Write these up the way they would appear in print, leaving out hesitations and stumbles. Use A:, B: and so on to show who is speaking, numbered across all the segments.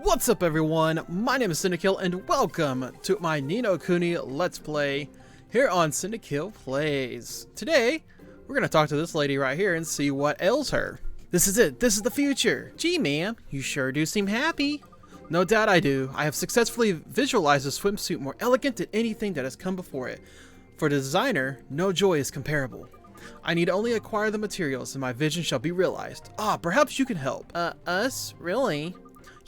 A: What's up everyone, my name is Cyndakiel and welcome to my Ni no Kuni Let's Play here on Cyndakiel Plays. Today, we're going to talk to this lady right here and see what ails her. This is it, this is the future. Gee ma'am, you sure do seem happy. No doubt I do. I have successfully visualized a swimsuit more elegant than anything that has come before it. For the designer, no joy is comparable. I need only acquire the materials and my vision shall be realized. Perhaps you can help. Us? Really?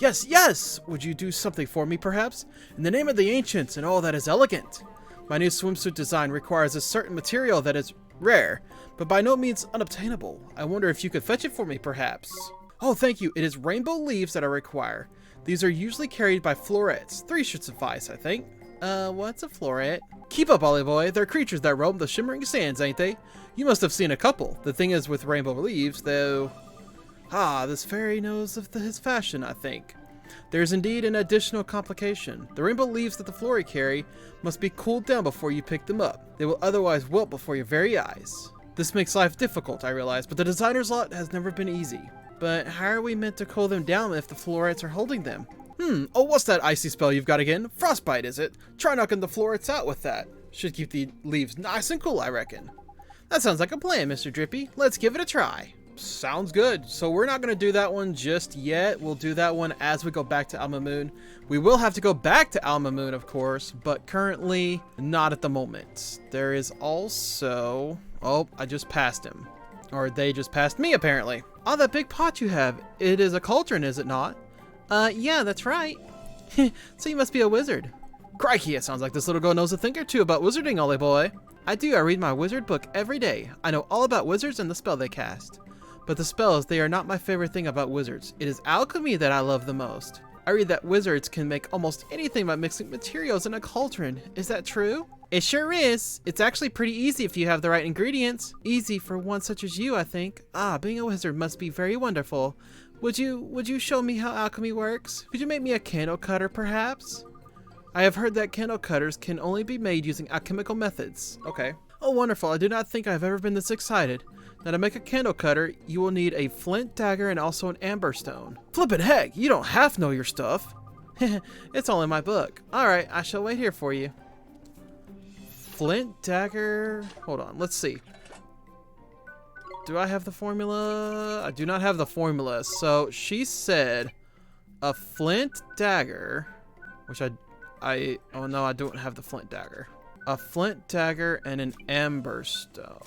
A: Yes, yes! Would you do something for me, perhaps? In the name of the ancients and all that is elegant. My new swimsuit design requires a certain material that is rare, but by no means unobtainable. I wonder if you could fetch it for me, perhaps. Oh, thank you. It is rainbow leaves that I require. These are usually carried by florets. 3 should suffice, I think. What's a floret? Keep up, Ollie boy. They're creatures that roam the shimmering sands, ain't they? You must have seen a couple. The thing is with rainbow leaves, though... this fairy knows of his fashion, I think. There's indeed an additional complication. The rainbow leaves that the flora carry must be cooled down before you pick them up. They will otherwise wilt before your very eyes. This makes life difficult, I realize, but the designer's lot has never been easy. But how are we meant to cool them down if the florets are holding them? Oh, what's that icy spell you've got again? Frostbite, is it? Try knocking the florets out with that. Should keep the leaves nice and cool, I reckon. That sounds like a plan, Mr. Drippy. Let's give it a try. Sounds good. So we're not going to do that one just yet. We'll do that one as we go back to Al Mamoon. We will have to go back to Al Mamoon, of course, but currently not at the moment. There is also... Oh, I just passed him. Or they just passed me, apparently. Oh, that big pot you have. It is a cauldron, is it not? Yeah, that's right. So you must be a wizard. Crikey, it sounds like this little girl knows a thing or two about wizarding, Ollie boy. I do. I read my wizard book every day. I know all about wizards and the spell they cast. But the spells, they are not my favorite thing about wizards. It is alchemy that I love the most. I read that wizards can make almost anything by mixing materials in a cauldron. Is that true? It sure is. It's actually pretty easy if you have the right ingredients. Easy for one such as you, I think. Being a wizard must be very wonderful. Would you show me how alchemy works? Could you make me a candle cutter, perhaps? I have heard that candle cutters can only be made using alchemical methods. Okay. Oh, wonderful. I do not think I've ever been this excited. Now to make a candle cutter, you will need a flint dagger and also an amber stone. Flippin' heck, you don't half know your stuff. It's all in my book. Alright, I shall wait here for you. Flint dagger... Hold on, let's see. Do I have the formula? I do not have the formula. So she said a flint dagger, which oh no, I don't have the flint dagger. A flint dagger and an amber stone.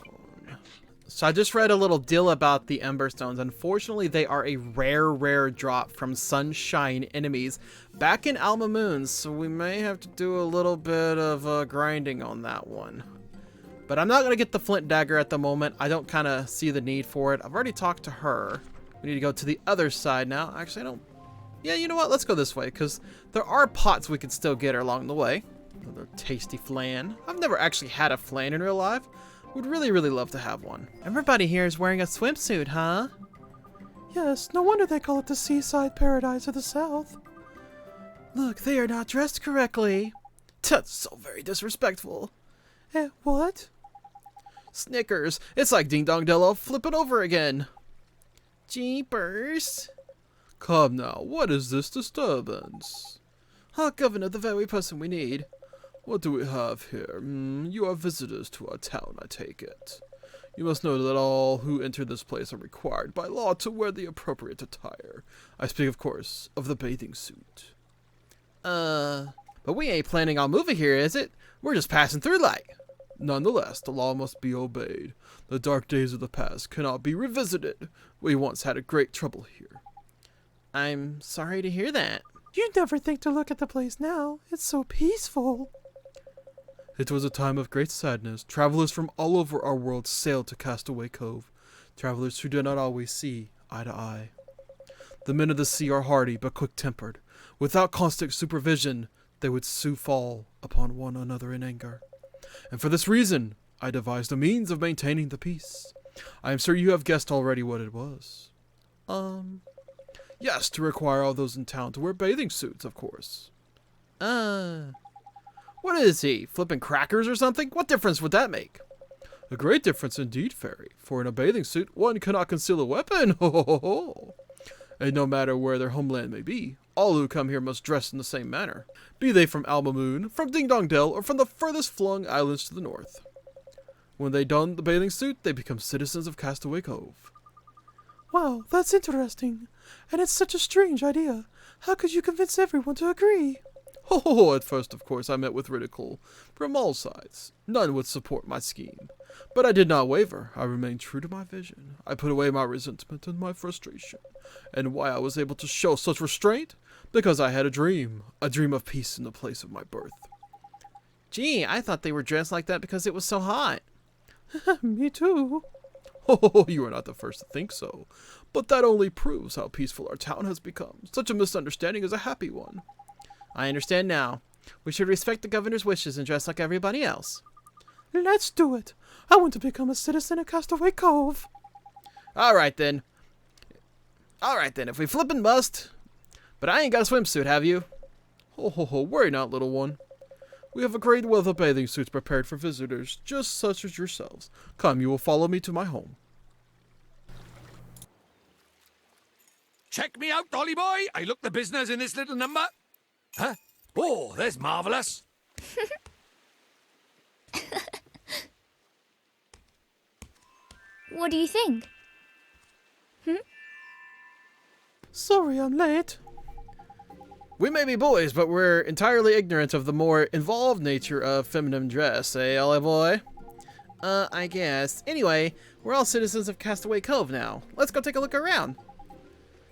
A: So I just read a little deal about the Ember Stones. Unfortunately, they are a rare drop from Sunshine enemies back in Al Mamoon, so we may have to do a little bit of grinding on that one. But I'm not going to get the Flint Dagger at the moment. I don't kind of see the need for it. I've already talked to her. We need to go to the other side now. Actually, I don't... Yeah, you know what? Let's go this way, because there are pots we could still get along the way. Another tasty flan. I've never actually had a flan in real life. Would really love to have one. Everybody here is wearing a swimsuit, huh?
B: Yes, no wonder they call it the seaside paradise of the south.
A: Look, they are not dressed correctly. That's so very disrespectful.
B: What?
A: Snickers, it's like Ding Dong Dello flipping over again. Jeepers.
C: Come now, what is this disturbance?
A: Governor, the very person we need.
C: What do we have here? You are visitors to our town, I take it. You must know that all who enter this place are required by law to wear the appropriate attire. I speak, of course, of the bathing suit.
A: But we ain't planning on moving here, is it? We're just passing through like.
C: Nonetheless, the law must be obeyed. The dark days of the past cannot be revisited. We once had a great trouble here.
A: I'm sorry to hear that.
B: You'd never think to look at the place now. It's so peaceful.
C: It was a time of great sadness. Travelers from all over our world sailed to Castaway Cove. Travelers who do not always see eye to eye. The men of the sea are hardy but quick-tempered. Without constant supervision, they would soon fall upon one another in anger. And for this reason, I devised a means of maintaining the peace. I am sure you have guessed already what it was. Yes, to require all those in town to wear bathing suits, of course.
A: What is he, flipping crackers or something? What difference would that make?
C: A great difference indeed, Fairy, for in a bathing suit one cannot conceal a weapon, ho ho ho ho! And no matter where their homeland may be, All who come here must dress in the same manner, be they from Al Mamoon, from Ding Dong Dell, or from the furthest flung islands to the north. When they don the bathing suit, they become citizens of Castaway Cove.
B: Wow, that's interesting. And it's such a strange idea. How could you convince everyone to agree?
C: Oh, at first, of course, I met with ridicule from all sides. None would support my scheme. But I did not waver. I remained true to my vision. I put away my resentment and my frustration. And why I was able to show such restraint? Because I had a dream of peace in the place of my birth.
A: Gee, I thought they were dressed like that because it was so hot.
B: Me too.
C: Oh, you are not the first to think so. But that only proves how peaceful our town has become. Such a misunderstanding is a happy one.
A: I understand now. We should respect the governor's wishes and dress like everybody else.
B: Let's do it. I want to become a citizen of Castaway Cove.
A: Alright then, if we flippin' must. But I ain't got a swimsuit, have you?
C: Oh, worry not, little one. We have a great wealth of bathing suits prepared for visitors, just such as yourselves. Come, you will follow me to my home.
D: Check me out, Dolly boy. I look the business in this little number. Huh? Oh, there's marvellous.
E: What do you think?
B: Sorry I'm late.
A: We may be boys, but we're entirely ignorant of the more involved nature of feminine dress, eh, Ollie boy? I guess. Anyway, we're all citizens of Castaway Cove now. Let's go take a look around.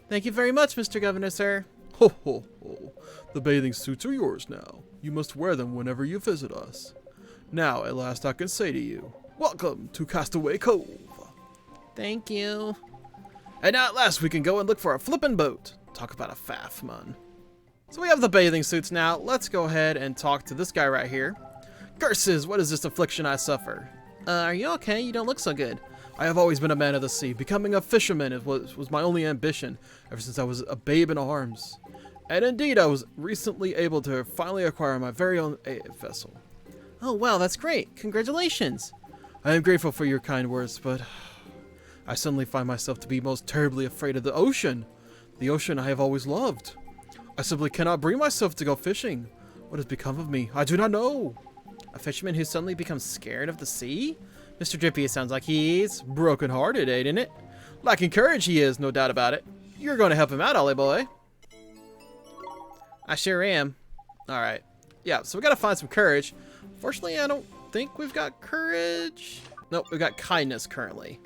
A: Thank you very much, Mr. Governor, sir.
C: Ho, ho, ho. The bathing suits are yours now. You must wear them whenever you visit us. Now, at last I can say to you, welcome to Castaway Cove.
A: Thank you. And now at last we can go and look for a flippin' boat. Talk about a faff, man. So we have the bathing suits now. Let's go ahead and talk to this guy right here. Curses, what is this affliction I suffer? Are you okay? You don't look so good.
C: I have always been a man of the sea. Becoming a fisherman was my only ambition ever since I was a babe in arms. And indeed, I was recently able to finally acquire my very own vessel.
A: Oh, wow, that's great. Congratulations.
C: I am grateful for your kind words, but I suddenly find myself to be most terribly afraid of the ocean. The ocean I have always loved. I simply cannot bring myself to go fishing. What has become of me? I do not know.
A: A fisherman who suddenly becomes scared of the sea? Mr. Drippy, it sounds like he's
C: broken-hearted, ain't it?
A: lacking courage. He is, no doubt about it. You're going to help him out, Ollie boy. I sure am. Alright. Yeah, so we gotta find some courage. Fortunately, I don't think we've got courage. Nope, we've got kindness currently.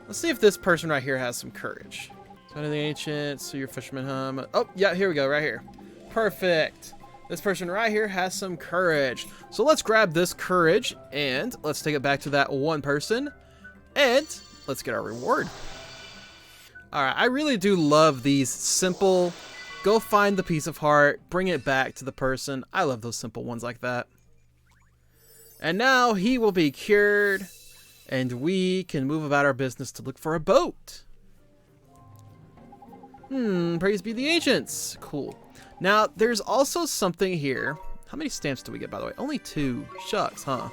A: Let's see if this person right here has some courage. Son of the Ancient, so your fisherman hum. Oh, yeah, here we go, right here. Perfect. This person right here has some courage. So let's grab this courage and let's take it back to that one person. And let's get our reward. Alright, I really do love these simple, go find the piece of heart, bring it back to the person. I love those simple ones like that. And now he will be cured, and we can move about our business to look for a boat. Praise be the ancients. Cool. Now, there's also something here. How many stamps do we get, by the way? Only 2. Shucks, huh?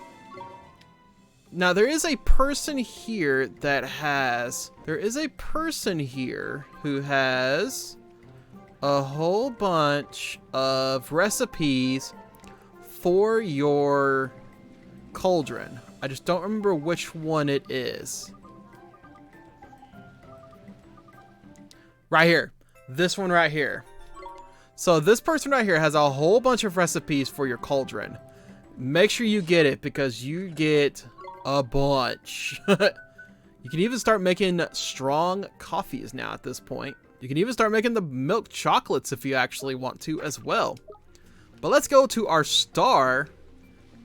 A: Now, there is a person here that has... There is a person here who has a whole bunch of recipes for your cauldron. I just don't remember which one it is. Right here. This one right here. So this person right here has a whole bunch of recipes for your cauldron. Make sure you get it because you get a bunch. You can even start making strong coffees now at this point. You can even start making the milk chocolates if you actually want to as well. But let's go to our star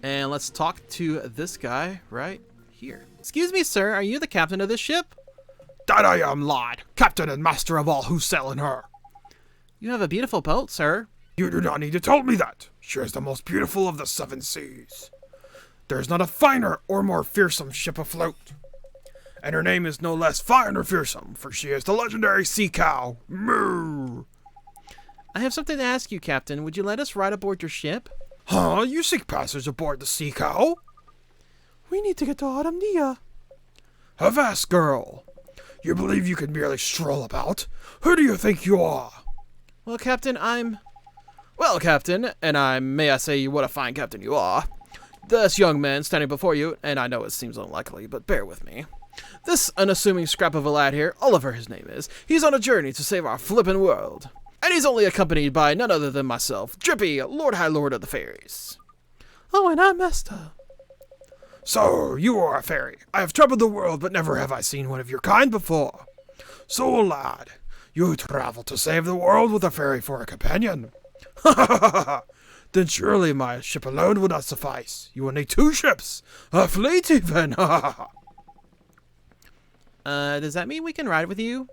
A: and let's talk to this guy right here. Excuse me, sir. Are you the captain of this ship?
D: That I am, lad. Captain and master of all who sail in her.
A: You have a beautiful boat, sir.
D: You do not need to tell me that. She is the most beautiful of the 7 seas. There is not a finer or more fearsome ship afloat. And her name is no less fine or fearsome, for she is the legendary sea cow. Moo!
A: I have something to ask you, Captain. Would you let us ride aboard your ship?
D: Huh? You seek passage aboard the sea cow?
B: We need to get to Autumnia.
D: Avast, girl. You believe you can merely stroll about? Who do you think you are?
A: Well, Captain, Well, Captain, and may I say what a fine captain you are. This young man standing before you, and I know it seems unlikely, but bear with me. This unassuming scrap of a lad here, Oliver his name is, he's on a journey to save our flippin' world. And he's only accompanied by none other than myself, Drippy, Lord High Lord of the Fairies.
B: Oh, and I'm Esther.
D: So, you are a fairy. I have troubled the world, but never have I seen one of your kind before. So, lad, you travel to save the world with a fairy for a companion. Ha ha ha ha! Then surely my ship alone would not suffice. You will need 2 ships, a fleet even. Ha ha ha!
A: Does that mean we can ride with you?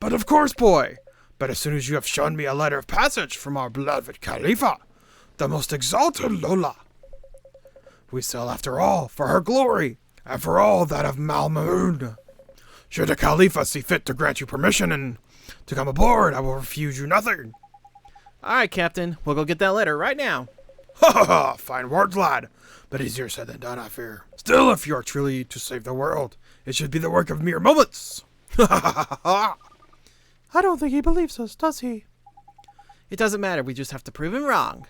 D: But of course, boy. But as soon as you have shown me a letter of passage from our beloved Cowlipha, the most exalted Lola, we sail after all for her glory, and for all that of Al Mamoon. Should the Cowlipha see fit to grant you permission and to come aboard, I will refuse you nothing.
A: Alright, Captain. We'll go get that letter right now.
D: Ha ha ha! Fine words, lad. But easier said than done, I fear. Still, if you are truly to save the world, it should be the work of mere moments. Ha ha ha ha!
B: I don't think he believes us, does he?
A: It doesn't matter. We just have to prove him wrong.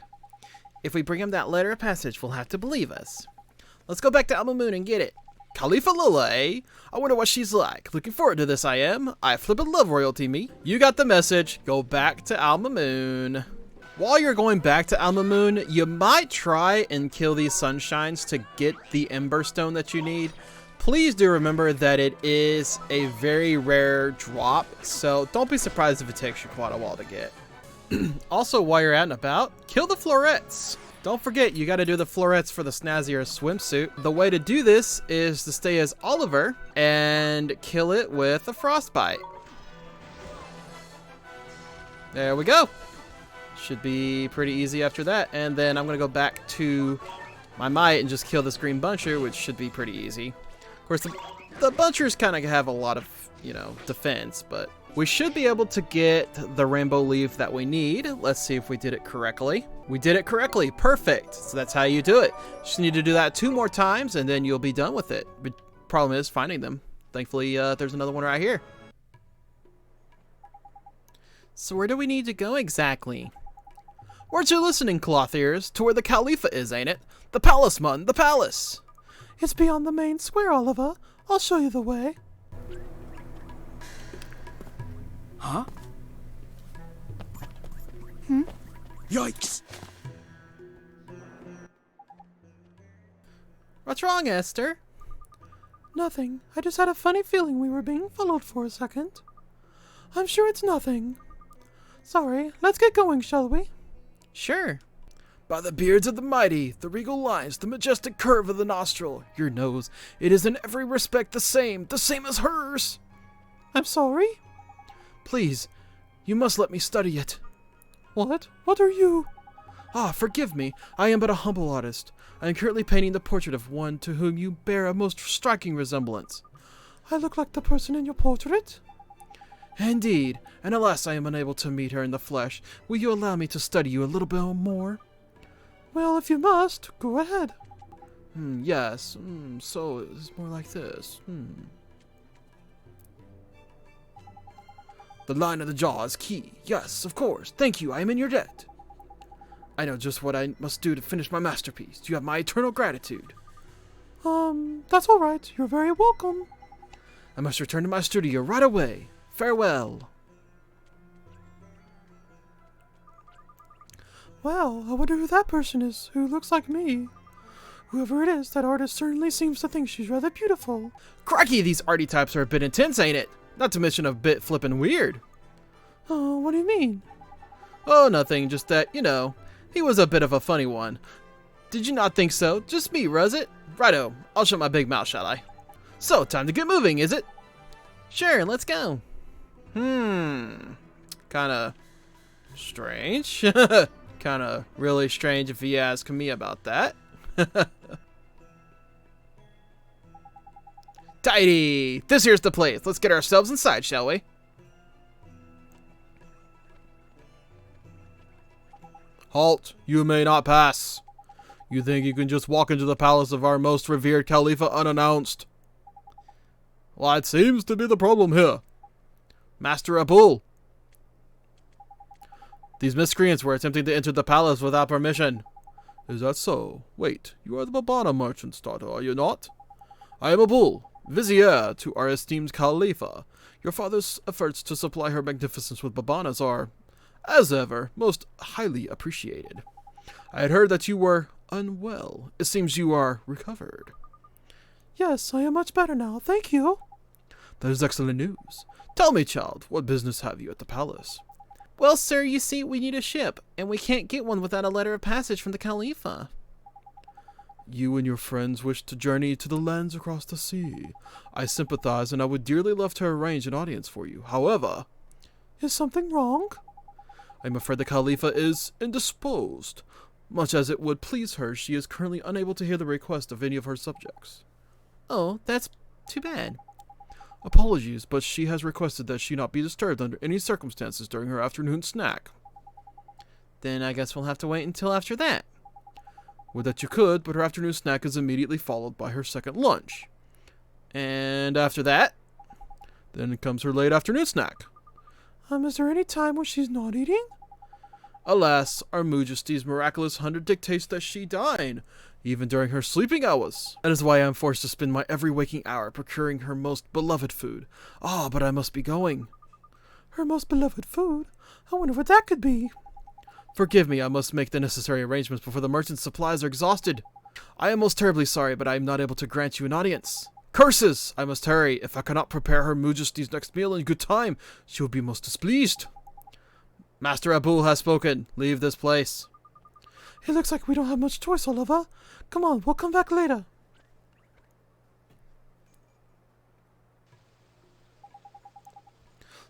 A: If we bring him that letter of passage, we'll have to believe us. Let's go back to Al Mamoon and get it. Cowlipha Lola, eh? I wonder what she's like. Looking forward to this, I am. I flippin' love royalty, me. You got the message. Go back to Al Mamoon. While you're going back to Al Mamoon, you might try and kill these sunshines to get the ember stone that you need. Please do remember that it is a very rare drop, so don't be surprised if it takes you quite a while to get. Also, while you're out and about, kill the florets. Don't forget, you gotta do the florets for the snazzier swimsuit. The way to do this is to stay as Oliver and kill it with a frostbite. There we go. Should be pretty easy after that. And then I'm gonna go back to my might and just kill this green buncher, which should be pretty easy. Of course, the bunchers kind of have a lot of, defense, but we should be able to get the rainbow leaf that we need. Let's see if we did it correctly. We did it correctly. Perfect. So that's how you do it. Just need to do that 2 more times and then you'll be done with it. But problem is finding them. Thankfully, there's another one right here. So where do we need to go exactly? Weren't you listening, cloth ears? To where the Cowlipha is, ain't it? The palace, mun, the palace.
B: It's beyond the main square, Oliver. I'll show you the way.
F: Huh? Yikes!
A: What's wrong, Esther?
B: Nothing. I just had a funny feeling we were being followed for a second. I'm sure it's nothing. Sorry, let's get going, shall we?
A: Sure.
C: By the beards of the mighty, the regal lines, the majestic curve of the nostril, your nose, it is in every respect the same as hers.
B: I'm sorry?
C: Please, you must let me study it.
B: What? What are you?
C: Ah, forgive me, I am but a humble artist. I am currently painting the portrait of one to whom you bear a most striking resemblance.
B: I look like the person in your portrait?
C: Indeed, and alas I am unable to meet her in the flesh. Will you allow me to study you a little bit more?
B: Well, if you must, go ahead.
C: Yes, so it's more like this. The line of the jaw is key. Yes, of course. Thank you, I am in your debt. I know just what I must do to finish my masterpiece. You have my eternal gratitude.
B: That's all right. You're very welcome.
C: I must return to my studio right away. Farewell.
B: Well, I wonder who that person is, who looks like me. Whoever it is, that artist certainly seems to think she's rather beautiful.
A: Crikey, these arty types are a bit intense, ain't it? Not to mention a bit flippin' weird.
B: Oh, what do you mean?
A: Oh, nothing, just that, he was a bit of a funny one. Did you not think so? Just me, was it? Righto, I'll shut my big mouth, shall I? So, time to get moving, is it? Sure, let's go. Kinda strange. Kinda really strange if you ask me about that. Tidy! This here's the place. Let's get ourselves inside, shall we?
C: Halt! You may not pass. You think you can just walk into the palace of our most revered Cowlipha unannounced? Well, it seems to be the problem here. Master Abul. These miscreants were attempting to enter the palace without permission. Is that so? Wait, you are the Babana merchant's daughter, are you not? I am Abul, vizier to our esteemed Cowlipha. Your father's efforts to supply her magnificence with Babanas are, as ever, most highly appreciated. I had heard that you were unwell. It seems you are recovered.
B: Yes, I am much better now, thank you.
C: That is excellent news. Tell me, child, what business have you at the palace?
A: Well, sir, you see, we need a ship, and we can't get one without a letter of passage from the Cowlipha.
C: You and your friends wish to journey to the lands across the sea. I sympathize, and I would dearly love to arrange an audience for you. However...
B: Is something wrong?
C: I'm afraid the Cowlipha is indisposed. Much as it would please her, she is currently unable to hear the request of any of her subjects.
A: Oh, that's too bad.
C: Apologies, but she has requested that she not be disturbed under any circumstances during her afternoon snack.
A: Then I guess we'll have to wait until after that.
C: Would that you could, but her afternoon snack is immediately followed by her second lunch.
A: And after that?
C: Then comes her late afternoon snack.
B: Is there any time when she's not eating?
C: Alas, our Majesty's miraculous 100 dictates that she dine, even during her sleeping hours. That is why I am forced to spend my every waking hour procuring her most beloved food. Ah, but I must be going.
B: Her most beloved food? I wonder what that could be.
C: Forgive me, I must make the necessary arrangements before the merchant's supplies are exhausted. I am most terribly sorry, but I am not able to grant you an audience. Curses! I must hurry. If I cannot prepare her Majesty's next meal in good time, she will be most displeased. Master Abul has spoken. Leave this place.
B: It looks like we don't have much choice, Oliver. Come on, we'll come back later.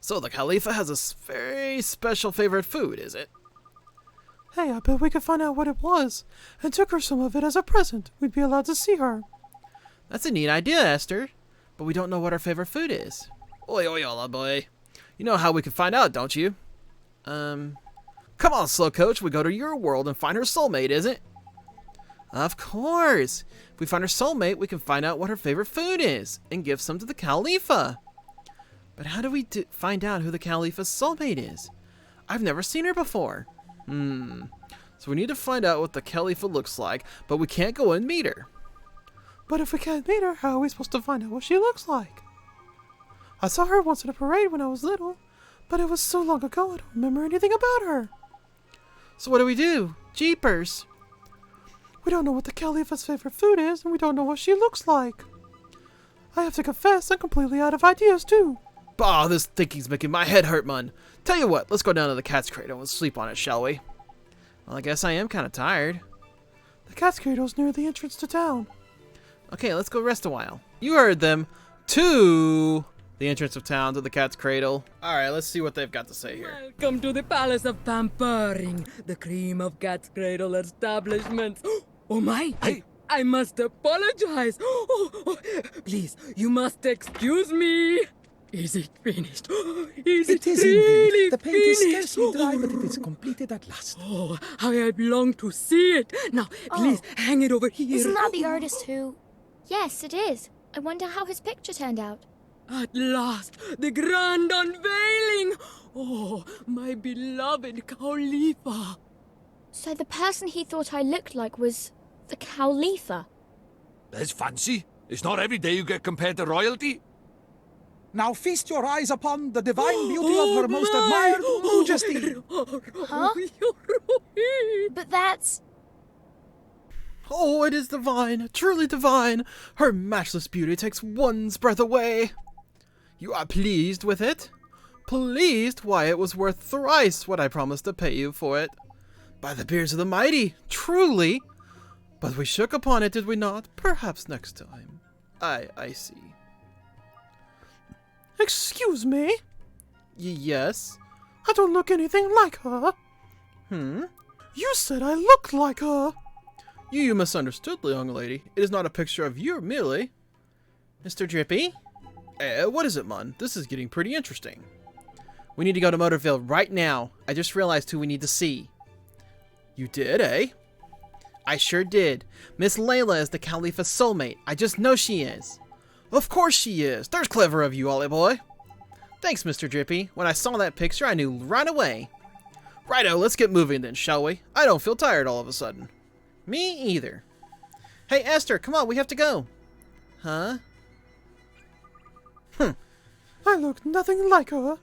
A: So the Cowlipha has a very special favorite food, is it?
B: Hey, I bet we could find out what it was, and took her some of it as a present. We'd be allowed to see her.
A: That's a neat idea, Esther. But we don't know what our favorite food is. Oi, oi, ola boy. You know how we can find out, don't you? Come on, slow coach. We go to your world and find her soulmate, is it? Of course. If we find her soulmate, we can find out what her favorite food is and give some to the Cowlipha. But how do we find out who the Cowlipha's soulmate is? I've never seen her before. So we need to find out what the Cowlipha looks like, but we can't go and meet her.
B: But if we can't meet her, how are we supposed to find out what she looks like? I saw her once at a parade when I was little, but it was so long ago I don't remember anything about her.
A: So what do we do? Jeepers.
B: We don't know what the Cowlipha's favorite food is, and we don't know what she looks like. I have to confess, I'm completely out of ideas, too.
A: Bah, this thinking's making my head hurt, man. Tell you what, let's go down to the cat's cradle and sleep on it, shall we? Well, I guess I am kind of tired.
B: The cat's cradle's near the entrance to town.
A: Okay, let's go rest a while. You heard them. To the entrance of town, to the cat's cradle. Alright, let's see what they've got to say here.
G: Welcome to the Palace of Pampering, the cream of Cat's Cradle establishment. Oh my! I must apologize. Please, you must excuse me. Is it finished? Is it really
F: indeed. The paint is scarcely dry, but it is completed at last.
G: Oh, how I long to see it. Now, please, hang it over here.
E: Isn't that the artist who... Yes, it is. I wonder how his picture turned out.
G: At last, the grand unveiling. Oh, my beloved Cowlipha.
E: So the person he thought I looked like was the Cowlipha.
F: That's fancy. It's not every day you get compared to royalty. Now feast your eyes upon the divine beauty of her most admired Majesty.
E: Huh? But that's...
A: Oh, it is divine, truly divine. Her matchless beauty takes one's breath away. You are pleased with it? Pleased? Why, it was worth thrice what I promised to pay you for it. By the beards of the mighty, truly. But we shook upon it, did we not? Perhaps next time. I see.
B: Excuse me?
A: Yes?
B: I don't look anything like her. You said I looked like her.
A: You misunderstood, young lady. It is not a picture of you, merely. Mr. Drippy? What is it, Mun? This is getting pretty interesting. We need to go to Motorville right now. I just realized who we need to see. You did, eh? I sure did. Miss Layla is the Cowlipha's soulmate. I just know she is. Of course she is. There's clever of you, Ollie boy. Thanks, Mr. Drippy. When I saw that picture, I knew right away. Righto, let's get moving then, shall we? I don't feel tired all of a sudden. Me either. Hey, Esther, come on, we have to go. Huh?
B: I look nothing like her.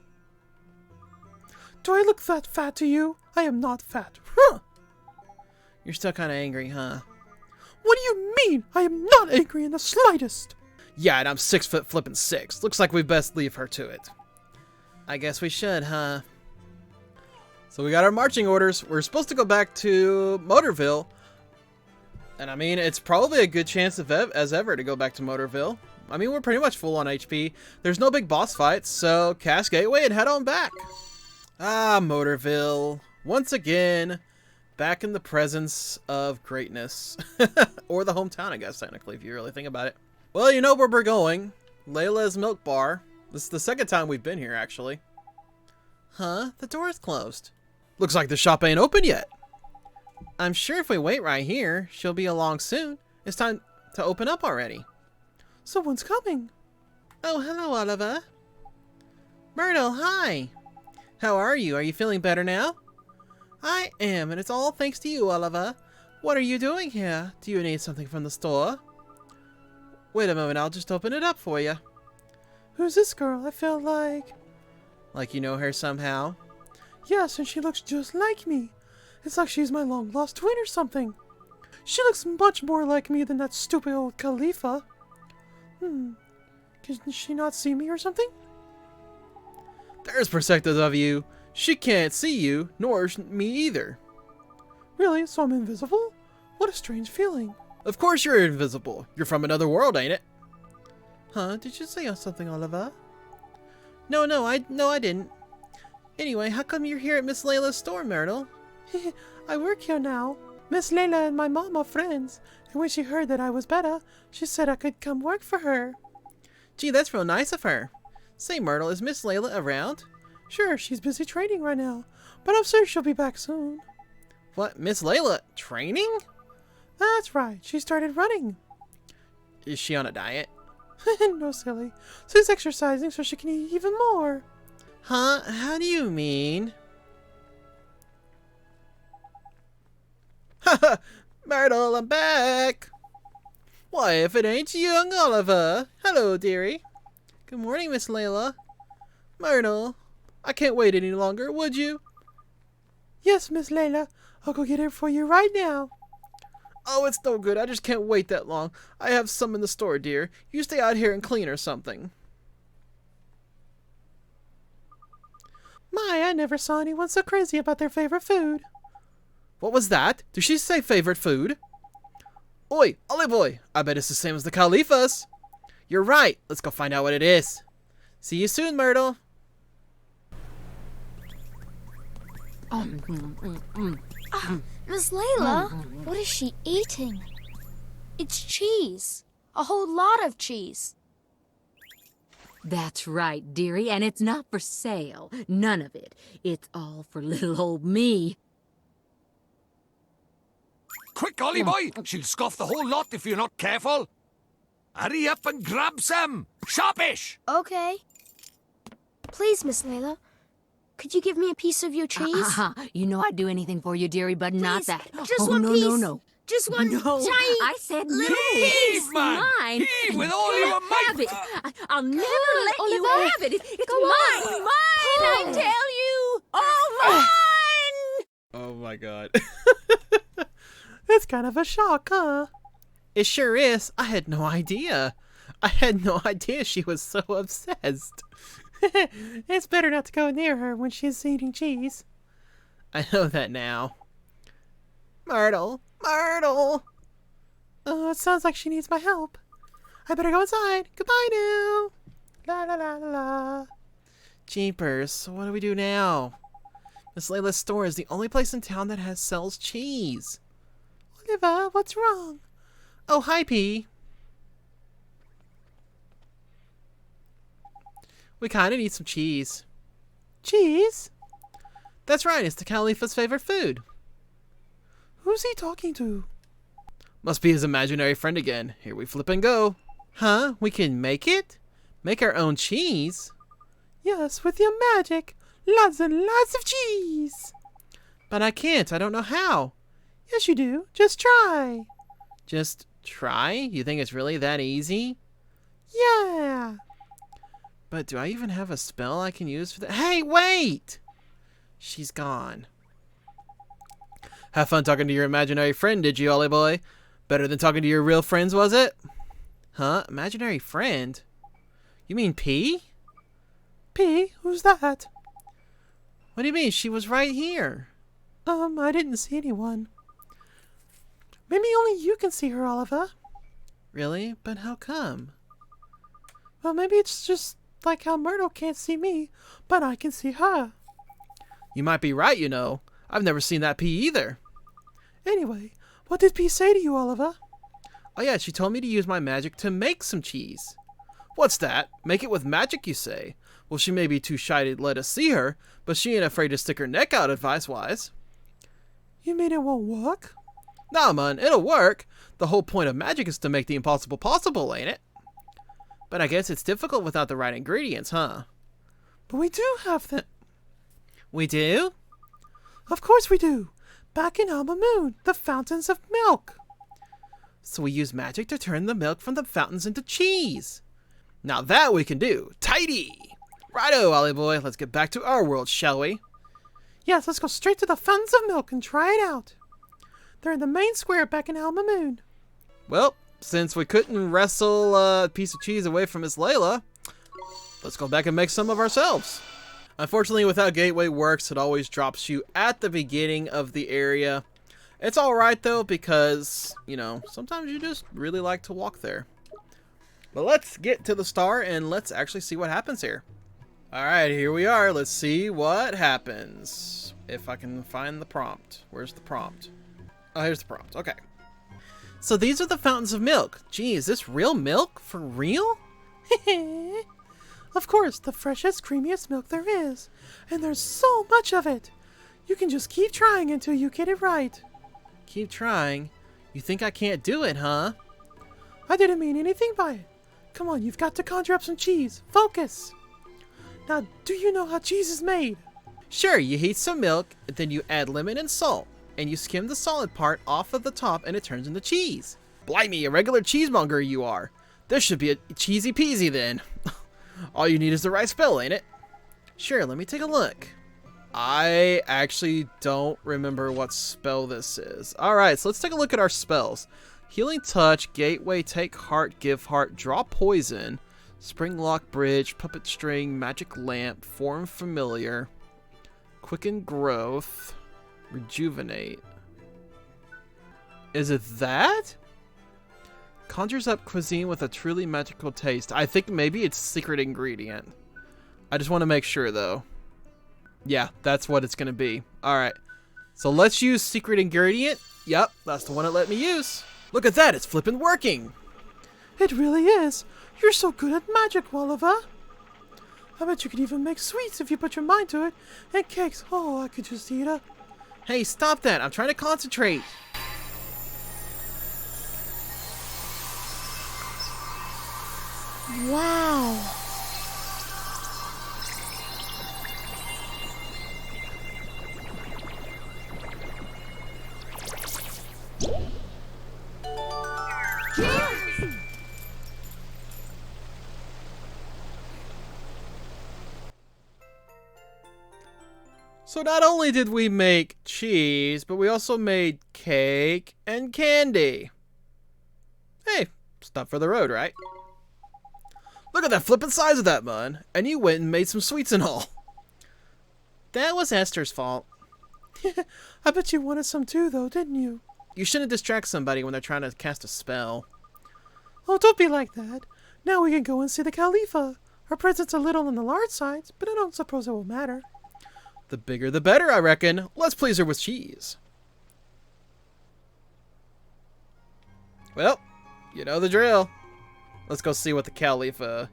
B: Do I look that fat to you? I am not fat. Huh.
A: You're still kind of angry, huh?
B: What do you mean? I am not angry in the slightest.
A: Yeah, and I'm 6 foot flippin' 6. Looks like we best leave her to it. I guess we should, huh? So we got our marching orders. We're supposed to go back to Motorville. And I mean, it's probably a good chance as ever to go back to Motorville. I mean, we're pretty much full on HP. There's no big boss fights, so cast Gateway and head on back. Ah, Motorville. Once again, back in the presence of greatness. Or the hometown, I guess, technically, if you really think about it. Well, you know where we're going. Layla's Milk Bar. This is the second time we've been here, actually. Huh? The door is closed. Looks like the shop ain't open yet. I'm sure if we wait right here, she'll be along soon. It's time to open up already.
B: Someone's coming.
A: Oh, hello, Oliver. Myrtle, hi. How are you? Are you feeling better now? I am, and it's all thanks to you, Oliver. What are you doing here? Do you need something from the store? Wait a moment, I'll just open it up for you.
B: Who's this girl? I feel like...
A: Like you know her somehow?
B: Yes, and she looks just like me. It's like she's my long-lost twin or something. She looks much more like me than that stupid old Cowlipha. Can she not see me or something?
A: There's perspective of you. She can't see you, nor me either.
B: Really? So I'm invisible? What a strange feeling.
A: Of course you're invisible. You're from another world, ain't it? Huh? Did you say something, Oliver? No, I didn't. Anyway, how come you're here at Miss Layla's store, Myrtle?
B: I work here now. Miss Layla and my mom are friends, and when she heard that I was better, she said I could come work for her.
A: Gee, that's real nice of her. Say, Myrtle, is Miss Layla around?
B: Sure, she's busy training right now, but I'm sure she'll be back soon.
A: What, Miss Layla? Training?
B: That's right, she started running.
A: Is she on a diet?
B: No, silly. She's exercising so she can eat even more.
A: Huh? How do you mean? Haha! Myrtle, I'm back! Why, if it ain't young Oliver! Hello, dearie. Good morning, Miss Layla. Myrtle, I can't wait any longer, would you?
B: Yes, Miss Layla. I'll go get it for you right now.
A: Oh, it's no good. I just can't wait that long. I have some in the store, dear. You stay out here and clean or something.
B: My, I never saw anyone so crazy about their favorite food.
A: What was that? Did she say favorite food? Oi, Ollie boy, I bet it's the same as the Cowlipha's. You're right. Let's go find out what it is. See you soon, Myrtle.
E: Miss Layla, what is she eating? It's cheese. A whole lot of cheese.
G: That's right, dearie, and it's not for sale. None of it. It's all for little old me.
F: Quick, Ollie boy! She'll scoff the whole lot if you're not careful. Hurry up and grab some. Sharpish!
E: Okay. Please, Miss Layla, could you give me a piece of your cheese?
G: You know I'd do anything for you, dearrie, but not
E: Please,
G: that.
E: just one
G: no,
E: piece.
G: No.
E: Just one
G: No,
E: tiny
G: I said no.
E: little piece.
G: It's
F: man.
G: mine.
F: Heave with
G: You
F: all
G: can't
F: your might.
G: have it. I'll never let you
E: Oliver.
G: have it. It's
E: Go
G: mine.
E: on.
G: Mine, I
E: Pull.
G: tell you. Oh, mine.
A: Oh my god.
B: It's kind of a shock, huh?
A: It sure is. I had no idea. I had no idea she was so obsessed.
B: It's better not to go near her when she's eating cheese.
A: I know that now. Myrtle. Myrtle.
B: Oh, it sounds like she needs my help. I better go inside. Goodbye now. La la la la la.
A: Jeepers. So what do we do now? Miss Layla's store is the only place in town that sells cheese.
B: Oliver, what's wrong?
A: Oh, hi, P. We kind of need some cheese.
B: Cheese?
A: That's right, it's the Cowlipha's favorite food.
B: Who's he talking to?
A: Must be his imaginary friend again. Here we flip and go. Huh? We can make it? Make our own cheese?
B: Yes, with your magic. Lots and lots of cheese.
A: But I can't. I don't know how.
B: Yes, you do. Just try.
A: Just try? You think it's really that easy?
B: Yeah.
A: But do I even have a spell I can use for that? Hey, wait! She's gone. Have fun talking to your imaginary friend, did you, Ollie boy? Better than talking to your real friends, was it? Huh? Imaginary friend? You mean P?
B: P? Who's that?
A: What do you mean? She was right here.
B: I didn't see anyone. Maybe only you can see her, Oliver.
A: Really? But how come?
B: Well, maybe it's just like how Myrtle can't see me, but I can see her.
A: You might be right, you know. I've never seen that P either.
B: Anyway, what did P say to you, Oliver?
A: Oh yeah, she told me to use my magic to make some cheese. What's that? Make it with magic, you say? Well, she may be too shy to let us see her, but she ain't afraid to stick her neck out advice-wise.
B: You mean it won't work?
A: Nah, man, it'll work. The whole point of magic is to make the impossible possible, ain't it? But I guess it's difficult without the right ingredients, huh?
B: But we do have them.
A: We do?
B: Of course we do. Back in Al Mamoon, the fountains of milk.
A: So we use magic to turn the milk from the fountains into cheese. Now that we can do. Tidy! Righto, Ollie boy, let's get back to our world, shall we?
B: Yes, let's go straight to the fountains of milk and try it out. They're in the main square back in Al Mamoon.
A: Well, since we couldn't wrestle a piece of cheese away from Miss Layla, let's go back and make some of ourselves. Unfortunately, with how Gateway works, it always drops you at the beginning of the area. It's alright though, because, you know, sometimes you just really like to walk there. But let's get to the star and let's actually see what happens here. Alright, here we are. Let's see what happens. If I can find the prompt. Where's the prompt? Oh, here's the prompt. Okay. So these are the fountains of milk. Gee, is this real milk? For real?
B: Of course, the freshest, creamiest milk there is. And there's so much of it. You can just keep trying until you get it right.
A: Keep trying? You think I can't do it, huh?
B: I didn't mean anything by it. Come on, you've got to conjure up some cheese. Focus. Now, do you know how cheese is made?
A: Sure, you heat some milk, then you add lemon and salt, and you skim the solid part off of the top and it turns into cheese. Blimey, a regular cheesemonger you are. This should be a cheesy peasy then. All you need is the right spell, ain't it? Sure, let me take a look. I actually don't remember what spell this is. Alright, so let's take a look at our spells. Healing Touch, Gateway, Take Heart, Give Heart, Draw Poison, Spring Lock Bridge, Puppet String, Magic Lamp, Form Familiar, Quicken Growth, Rejuvenate. Is it that? Conjures up cuisine with a truly magical taste. I think maybe it's secret ingredient. I just want to make sure though. Yeah, that's what it's going to be. Alright. So let's use secret ingredient. Yep, that's the one it let me use. Look at that, it's flippin' working.
B: It really is. You're so good at magic, Oliver. I bet you could even make sweets if you put your mind to it. And cakes. Oh, I could just eat a...
A: Hey, stop that. I'm trying to concentrate.
E: Wow.
A: So not only did we make cheese, but we also made cake and candy. Hey, stop for the road, right? Look at that flippin' size of that, man. And you went and made some sweets and all. That was Esther's fault.
B: I bet you wanted some too, though, didn't you?
A: You shouldn't distract somebody when they're trying to cast a spell.
B: Oh, don't be like that. Now we can go and see the Cowlipha. Her present's a little on the large side, but I don't suppose it will matter.
A: The bigger the better, I reckon. Let's please her with cheese. Well, you know the drill. Let's go see what the Cowlipha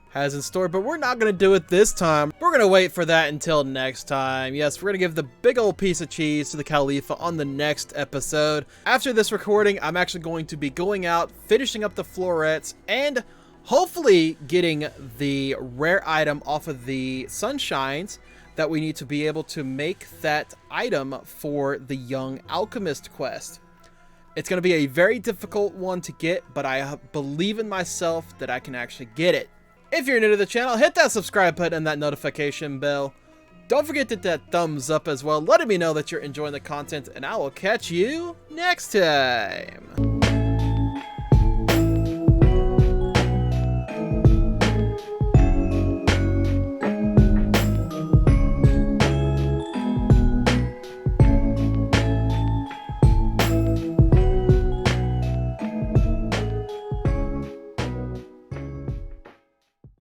A: has in store, but we're not going to do it this time. We're going to wait for that until next time. Yes, we're going to give the big old piece of cheese to the Cowlipha on the next episode. After this recording, I'm actually going to be going out, finishing up the florets, and hopefully getting the rare item off of the Sunshines. that we need to be able to make that item for the Young Alchemist quest. It's going to be a very difficult one to get, but I believe in myself that I can actually get it. If you're new to the channel, hit that subscribe button and that notification bell. Don't forget to hit that thumbs up as well, letting me know that you're enjoying the content, and I will catch you next time.